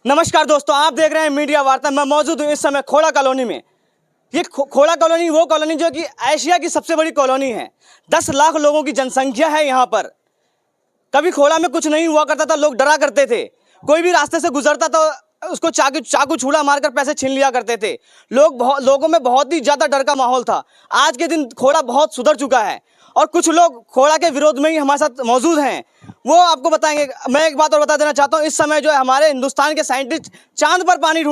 नमस्कार दोस्तों, आप देख रहे हैं मीडिया वार्ता। मैं मौजूद हूँ इस समय खोड़ा कॉलोनी में। ये खोड़ा कॉलोनी वो कॉलोनी जो कि एशिया की सबसे बड़ी कॉलोनी है। 10 लाख लोगों की जनसंख्या है यहाँ पर। कभी खोड़ा में कुछ नहीं हुआ करता था, लोग डरा करते थे। कोई भी रास्ते से गुजरता तो उसको चाकू छुरा मारकर पैसे छीन लिया करते थे। लोगों में बहुत ही ज़्यादा डर का माहौल था। आज के दिन खोड़ा बहुत सुधर चुका है और कुछ लोग खोड़ा के विरोध में ही हमारे साथ मौजूद हैं, वो आपको बताएंगे। मैं एक बात और बता देना चाहता हूँ, इस समय जो है हमारे हिंदुस्तान के साइंटिस्ट चांद पर पानी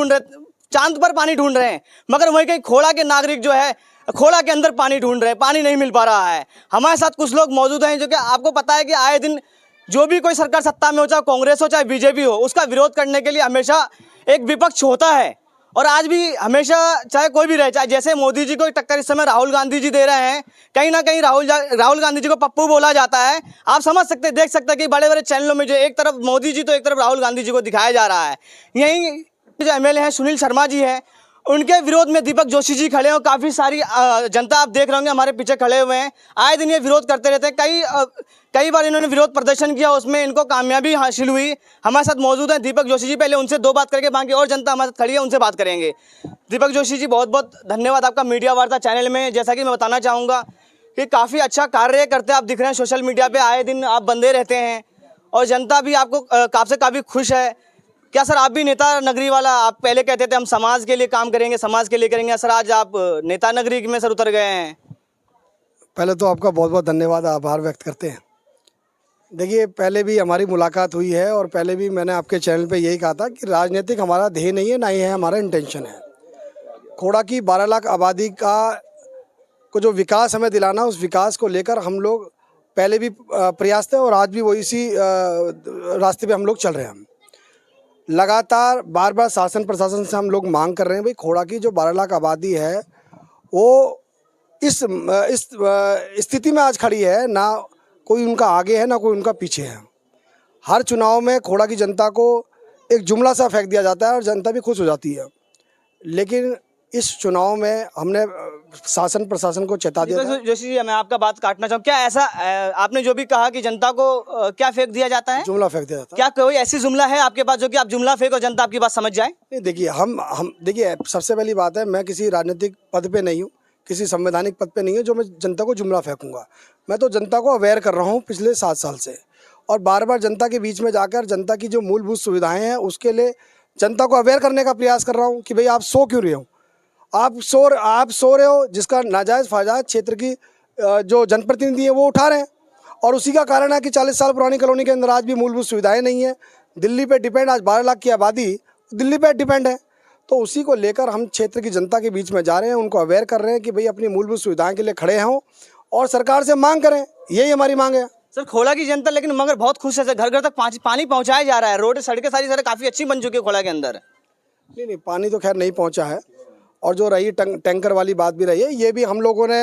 ढूंढ रहे हैं, मगर वहीं कहीं खोड़ा के नागरिक जो है खोड़ा के अंदर पानी ढूंढ रहे हैं, पानी नहीं मिल पा रहा है। हमारे साथ कुछ लोग मौजूद हैं जो कि आपको पता है कि आए दिन जो भी कोई सरकार सत्ता में हो, चाहे कांग्रेस हो चाहे बीजेपी हो, उसका विरोध करने के लिए हमेशा एक विपक्ष होता है। और आज भी हमेशा चाहे कोई भी रहे, चाहे जैसे मोदी जी को टक्कर इस समय राहुल गांधी जी दे रहे हैं, कहीं ना कहीं राहुल गांधी जी को पप्पू बोला जाता है। आप समझ सकते देख सकते हैं कि बड़े बड़े चैनलों में जो एक तरफ मोदी जी तो एक तरफ राहुल गांधी जी को दिखाया जा रहा है। यहीं जो एमएलए हैं सुनील शर्मा जी हैं, उनके विरोध में दीपक जोशी जी खड़े हैं और काफ़ी सारी जनता आप देख रहे होंगे हमारे पीछे खड़े हुए हैं। आए दिन ये विरोध करते रहते हैं। कई बार इन्होंने विरोध प्रदर्शन किया, उसमें इनको कामयाबी हासिल हुई। हमारे साथ मौजूद हैं दीपक जोशी जी। पहले उनसे दो बात करके बाकी और जनता हमारे साथ खड़ी है, उनसे बात करेंगे। दीपक जोशी जी, बहुत बहुत धन्यवाद आपका मीडिया वार्ता चैनल में। जैसा कि मैं बताना चाहूँगा कि काफ़ी अच्छा कार्य करते आप दिख रहे हैं। सोशल मीडिया पर आए दिन आप बंदे रहते हैं और जनता भी आपको आपसे काफ़ी खुश है। क्या सर आप भी नेता नगरी वाला, आप पहले कहते थे हम समाज के लिए काम करेंगे, समाज के लिए करेंगे, सर आज आप नेता नगरी में सर उतर गए हैं। पहले तो आपका बहुत बहुत धन्यवाद, आभार व्यक्त करते हैं। देखिए, पहले भी हमारी मुलाकात हुई है और पहले भी मैंने आपके चैनल पे यही कहा था कि राजनीतिक हमारा ध्येय नहीं है, ना ही है हमारा इंटेंशन है। खोड़ा की 12 लाख आबादी को जो विकास हमें दिलाना, उस विकास को लेकर हम लोग पहले भी प्रयास थे और आज भी वो इसी रास्ते पे हम लोग चल रहे हैं। लगातार बार बार शासन प्रशासन से हम लोग मांग कर रहे हैं, भाई खोड़ा की जो 12 लाख आबादी है वो इस स्थिति में आज खड़ी है, ना कोई उनका आगे है ना कोई उनका पीछे है। हर चुनाव में खोड़ा की जनता को एक जुमला सा फेंक दिया जाता है और जनता भी खुश हो जाती है, लेकिन इस चुनाव में हमने शासन प्रशासन को चेता दिया था। जोशी जी, मैं आपका बात काटना चाहूँ, क्या ऐसा आपने जो भी कहा कि जनता को क्या फेंक दिया जाता है, जुमला फेंक दिया जाता है, क्या कोई ऐसी जुमला है आपके पास जो कि आप जुमला फेंक और जनता आपकी बात समझ जाए? नहीं, देखिए हम देखिए, सबसे पहली बात है, मैं किसी राजनीतिक पद पे नहीं हूँ, किसी संवैधानिक पद पे नहीं है जो मैं जनता को जुमला फेंकूंगा। मैं तो जनता को अवेयर कर रहा हूँ पिछले 7 साल से, और बार बार जनता के बीच में जाकर जनता की जो मूलभूत सुविधाएं हैं उसके लिए जनता को अवेयर करने का प्रयास कर रहा हूँ कि भाई आप सो क्यों रहे हो, आप सो रहे हो, जिसका नाजायज़ फ़ायदा क्षेत्र की जो जनप्रतिनिधि है वो उठा रहे हैं। और उसी का कारण है कि 40 साल पुरानी कॉलोनी के अंदर आज भी मूलभूत सुविधाएं नहीं है। दिल्ली पे डिपेंड, आज 12 लाख की आबादी दिल्ली पे डिपेंड है। तो उसी को लेकर हम क्षेत्र की जनता के बीच में जा रहे हैं, उनको अवेयर कर रहे हैं कि भाई अपनी मूलभूत सुविधाएं के लिए खड़े हों और सरकार से मांग करें। यही हमारी मांग है। सर खोड़ा की जनता लेकिन मगर बहुत खुश है, घर घर तक पानी पहुंचाया जा रहा है, रोड सड़कें सारी काफ़ी अच्छी बन चुकी है खोड़ा के अंदर। नहीं, पानी तो खैर नहीं पहुँचा है। और जो रही टैंकर वाली बात भी रही है, ये भी हम लोगों ने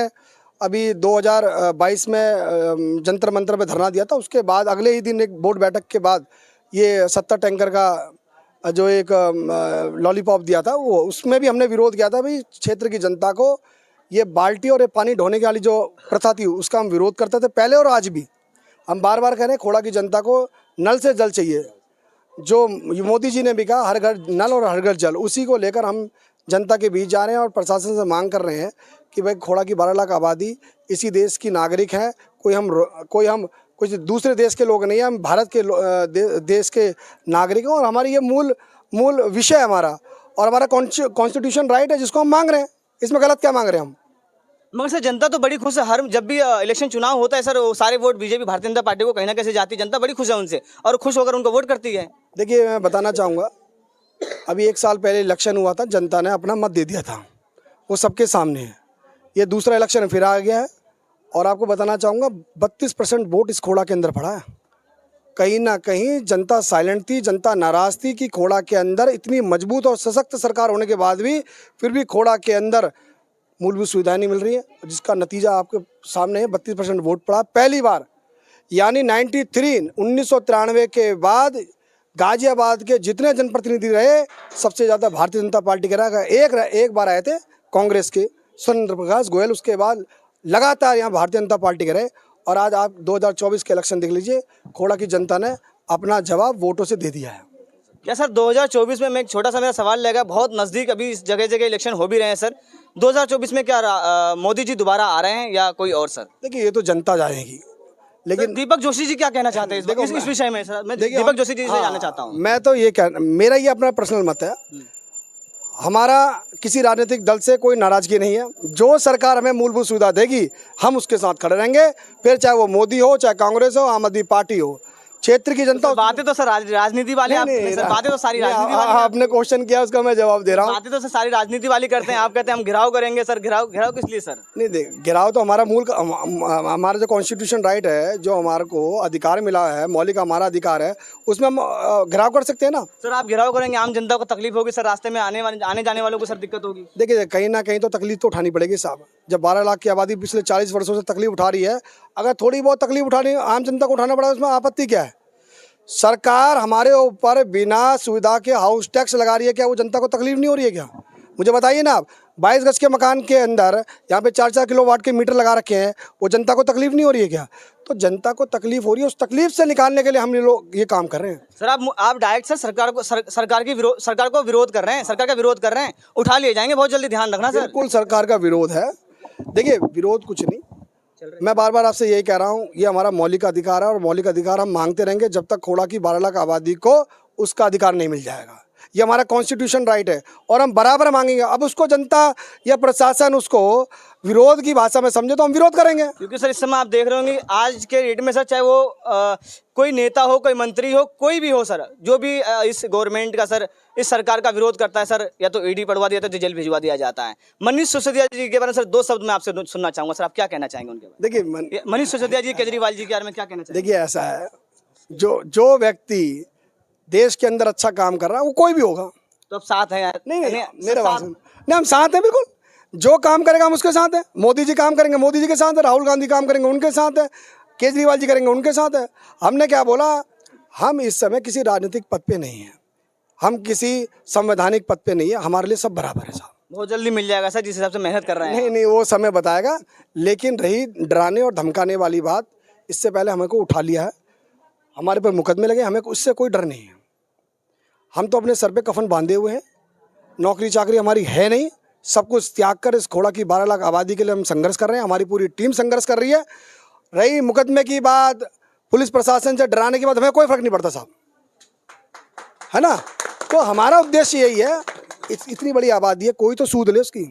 अभी 2022 में जंतर मंतर पे धरना दिया था। उसके बाद अगले ही दिन एक बोर्ड बैठक के बाद ये 70 टैंकर का जो एक लॉलीपॉप दिया था, वो उसमें भी हमने विरोध किया था। भाई क्षेत्र की जनता को ये बाल्टी और ये पानी ढोने वाली जो प्रथा थी उसका हम विरोध करते थे पहले और आज भी। हम बार बार कह रहे हैं खोड़ा की जनता को नल से जल चाहिए, जो मोदी जी ने भी कहा हर घर नल और हर घर जल, उसी को लेकर हम जनता के बीच जा रहे हैं और प्रशासन से मांग कर रहे हैं कि भाई खोड़ा की 12 लाख आबादी इसी देश की नागरिक है। कोई दूसरे देश के लोग नहीं हैं, हम भारत के देश के नागरिक हैं और हमारी ये मूल विषय है हमारा, और हमारा कॉन्स्टिट्यूशन राइट है जिसको हम मांग रहे हैं। इसमें गलत क्या मांग रहे हैं हम? मगर सर जनता तो बड़ी खुश है, हर जब भी इलेक्शन चुनाव होता है सर, वो सारे vote BJP Bharatiya Janata party को कहीं ना कैसे जाती है, जनता बड़ी खुश है उनसे और खुश होकर उनको वोट करती है। देखिए, मैं बताना चाहूँगा, अभी 1 साल पहले इलेक्शन हुआ था, जनता ने अपना मत दे दिया था, वो सबके सामने है। ये दूसरा इलेक्शन फिर आ गया है और आपको बताना चाहूँगा 32% वोट इस खोड़ा के अंदर पड़ा है। कहीं ना कहीं जनता साइलेंट थी, जनता नाराज़ थी कि खोड़ा के अंदर इतनी मजबूत और सशक्त सरकार होने के बाद भी फिर भी खोड़ा के अंदर मूलभूत सुविधाएं नहीं मिल रही है, जिसका नतीजा आपके सामने है। 32% वोट पड़ा पहली बार, यानी 1993 के बाद गाजियाबाद के जितने जनप्रतिनिधि रहे सबसे ज़्यादा भारतीय जनता पार्टी के रहा। एक बार आए थे कांग्रेस के सुरेंद्र प्रकाश गोयल, उसके बाद लगातार यहाँ भारतीय जनता पार्टी के रहे। और आज आप 2024 के इलेक्शन देख लीजिए, खोड़ा की जनता ने अपना जवाब वोटों से दे दिया है। क्या सर 2024 में मैं एक छोटा सा मेरा सवाल रहेगा, बहुत नज़दीक अभी इस जगह जगह इलेक्शन हो भी रहे हैं सर, 2024 में क्या मोदी जी दोबारा आ रहे हैं या कोई और सर? देखिए ये तो जनता जानेगी, लेकिन दीपक जोशी जी क्या कहना चाहते हैं देखो, इस विषय में सर? मैं देखिए दीपक जोशी जी से हाँ, जानना चाहता हूँ। मैं तो ये मेरा ये अपना पर्सनल मत है। हमारा किसी राजनीतिक दल से कोई नाराजगी नहीं है। जो सरकार हमें मूलभूत सुविधा देगी हम उसके साथ खड़े रहेंगे, फिर चाहे वो मोदी हो, चाहे कांग्रेस हो, आम आदमी पार्टी हो। क्षेत्र की जनता बातें तो सर राजनीति वाले आप सर, बातें तो सारी राजनीति वाली आपने क्वेश्चन किया उसका मैं जवाब दे रहा हूँ। बातें तो सर सारी राजनीति वाली करते हैं, आप कहते हैं हम घिराव करेंगे सर। घिराव किस लिए सर? नहीं देख, गिराव तो हमारा हमारा जो कॉन्स्टिट्यूशन राइट है, जो हमारे को अधिकार मिला है, मौलिक हमारा अधिकार है, उसमें हम घिराव कर सकते हैं ना सर। आप घिराव करेंगे, आम जनता को तकलीफ होगी सर, रास्ते में आने जाने वालों को सर दिक्कत होगी। देखिए कहीं ना कहीं तो तकलीफ तो उठानी पड़ेगी साहब। जब 12 लाख की आबादी पिछले 40 वर्षों से तकलीफ उठा रही है, अगर थोड़ी बहुत तकलीफ उठानी आम जनता को उठाना पड़ा, उसमें आपत्ति क्या है? सरकार हमारे ऊपर बिना सुविधा के हाउस टैक्स लगा रही है, क्या वो जनता को तकलीफ नहीं हो रही है क्या? मुझे बताइए ना आप। 22 गज के मकान के अंदर यहाँ पे 4-4 किलोवाट के मीटर लगा रखे हैं, वो जनता को तकलीफ नहीं हो रही है क्या? तो जनता को तकलीफ हो रही है, उस तकलीफ से निकालने के लिए हम लोग ये काम कर रहे हैं। सर आप डायरेक्ट सर सरकार को विरोध कर रहे हैं, सरकार का विरोध कर रहे हैं, उठा लिए जाएंगे बहुत जल्दी, ध्यान रखना सर। बिल्कुल सरकार का विरोध है। देखिए विरोध कुछ नहीं, मैं बार बार आपसे यही कह रहा हूँ, ये हमारा मौलिक अधिकार है और मौलिक अधिकार हम मांगते रहेंगे जब तक खोड़ा की 12 लाख आबादी को उसका अधिकार नहीं मिल जाएगा। ये हमारा कॉन्स्टिट्यूशन राइट है और हम बराबर मांगेंगे। अब उसको जनता या प्रशासन उसको विरोध की भाषा में समझे तो हम विरोध करेंगे। क्योंकि सर इस समय आप देख रहे होंगे आज के डेट में सर, चाहे वो कोई नेता हो, कोई मंत्री हो, कोई भी हो सर, जो भी इस गवर्नमेंट का सर, इस सरकार का विरोध करता है सर, या तो ईडी पढ़वा दिया तो जेल भिजवा दिया जाता है। मनीष सिसोदिया जी के बारे में सर 2 शब्द मैं आपसे सुनना चाहूंगा सर, आप क्या कहना चाहेंगे उनके बारे में? देखिए मनीष सिसोदिया जी, केजरीवाल जी के बारे में क्या कहना चाहेंगे? देखिए ऐसा है, जो व्यक्ति देश के अंदर अच्छा काम कर रहा है वो कोई भी होगा तो अब साथ हैं यार। नहीं मेरे बात सुन, नहीं हम साथ हैं बिल्कुल। जो काम करेगा हम उसके साथ हैं। मोदी जी काम करेंगे मोदी जी के साथ है, राहुल गांधी काम करेंगे उनके साथ है, केजरीवाल जी करेंगे उनके साथ है। हमने क्या बोला, हम इस समय किसी राजनीतिक पद पे नहीं है, हम किसी संवैधानिक पद पे नहीं है, हमारे लिए सब बराबर है साहब। बहुत जल्दी मिल जाएगा सर, जिस हिसाब से मेहनत कर रहे हैं। नहीं वो समय बताएगा। लेकिन रही डराने और धमकाने वाली बात, इससे पहले हमें को उठा लिया है, हमारे पर मुकदमे लगे, हमें उससे कोई डर नहीं है। हम तो अपने सर पे कफन बांधे हुए हैं, नौकरी चाकरी हमारी है नहीं, सब कुछ त्याग कर इस खोड़ा की 12 लाख आबादी के लिए हम संघर्ष कर रहे हैं, हमारी पूरी टीम संघर्ष कर रही है। रही मुकदमे की बात, पुलिस प्रशासन से डराने की बात, हमें कोई फर्क नहीं पड़ता साहब, है ना। तो हमारा उद्देश्य यही है, इतनी बड़ी आबादी है, कोई तो सूद ले उसकी।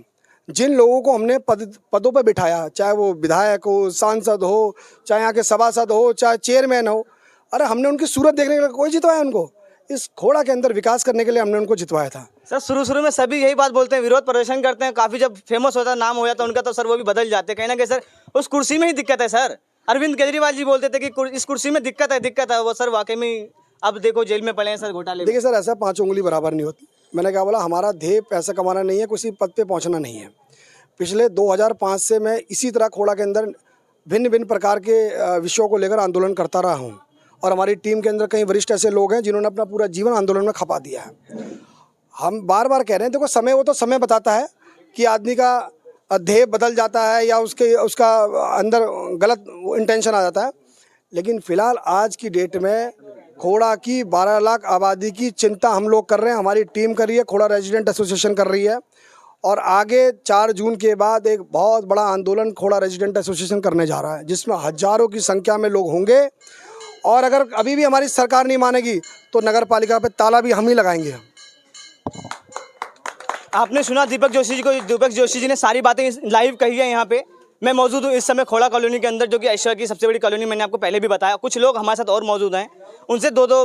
जिन लोगों को हमने पदों पर बिठाया, चाहे वो विधायक हो, सांसद हो, चाहे यहाँ के सभासद हो, चाहे चेयरमैन हो, अरे हमने उनकी सूरत देखने के लिए कोई जितवाया उनको? इस खोड़ा के अंदर विकास करने के लिए हमने उनको जितवाया था। सर शुरू में सभी यही बात बोलते हैं, विरोध प्रदर्शन करते हैं, काफ़ी जब फेमस होता है, नाम हो जाता है उनका, तो सर वो भी बदल जाते हैं। कहीं ना कहीं सर उस कुर्सी में ही दिक्कत है सर। अरविंद केजरीवाल जी बोलते थे कि इस कुर्सी में दिक्कत है, वो सर वाकई में अब देखो जेल में पड़े हैं सर घोटाले। देखिए सर, ऐसा 5 उंगली बराबर नहीं होती। मैंने क्या बोला, हमारा ध्येय पैसा कमाना नहीं है, किसी पद पे पहुंचना नहीं है। पिछले 2005 से मैं इसी तरह खोड़ा के अंदर भिन्न भिन्न प्रकार के विषयों को लेकर आंदोलन करता रहा हूँ और हमारी टीम के अंदर कई वरिष्ठ ऐसे लोग हैं जिन्होंने अपना पूरा जीवन आंदोलन में खपा दिया है। हम बार बार कह रहे हैं, देखो समय वो तो समय बताता है कि आदमी का ध्येय बदल जाता है या उसका अंदर गलत इंटेंशन आ जाता है। लेकिन फिलहाल आज की डेट में खोड़ा की 12 लाख आबादी की चिंता हम लोग कर रहे हैं, हमारी टीम कर रही है, खोड़ा रेजिडेंट एसोसिएशन कर रही है। और आगे 4 जून के बाद एक बहुत बड़ा आंदोलन खोड़ा रेजिडेंट एसोसिएशन करने जा रहा है, जिसमें हजारों की संख्या में लोग होंगे। और अगर अभी भी हमारी सरकार नहीं मानेगी तो नगर पालिका पे ताला भी हम ही लगाएंगे। आपने सुना दीपक जोशी जी ने सारी बातें लाइव कही है। यहाँ पे मैं मौजूद हूँ इस समय खोड़ा कॉलोनी के अंदर, जो कि एशिया की सबसे बड़ी कॉलोनी, मैंने आपको पहले भी बताया। कुछ लोग हमारे साथ और मौजूद हैं, उनसे दो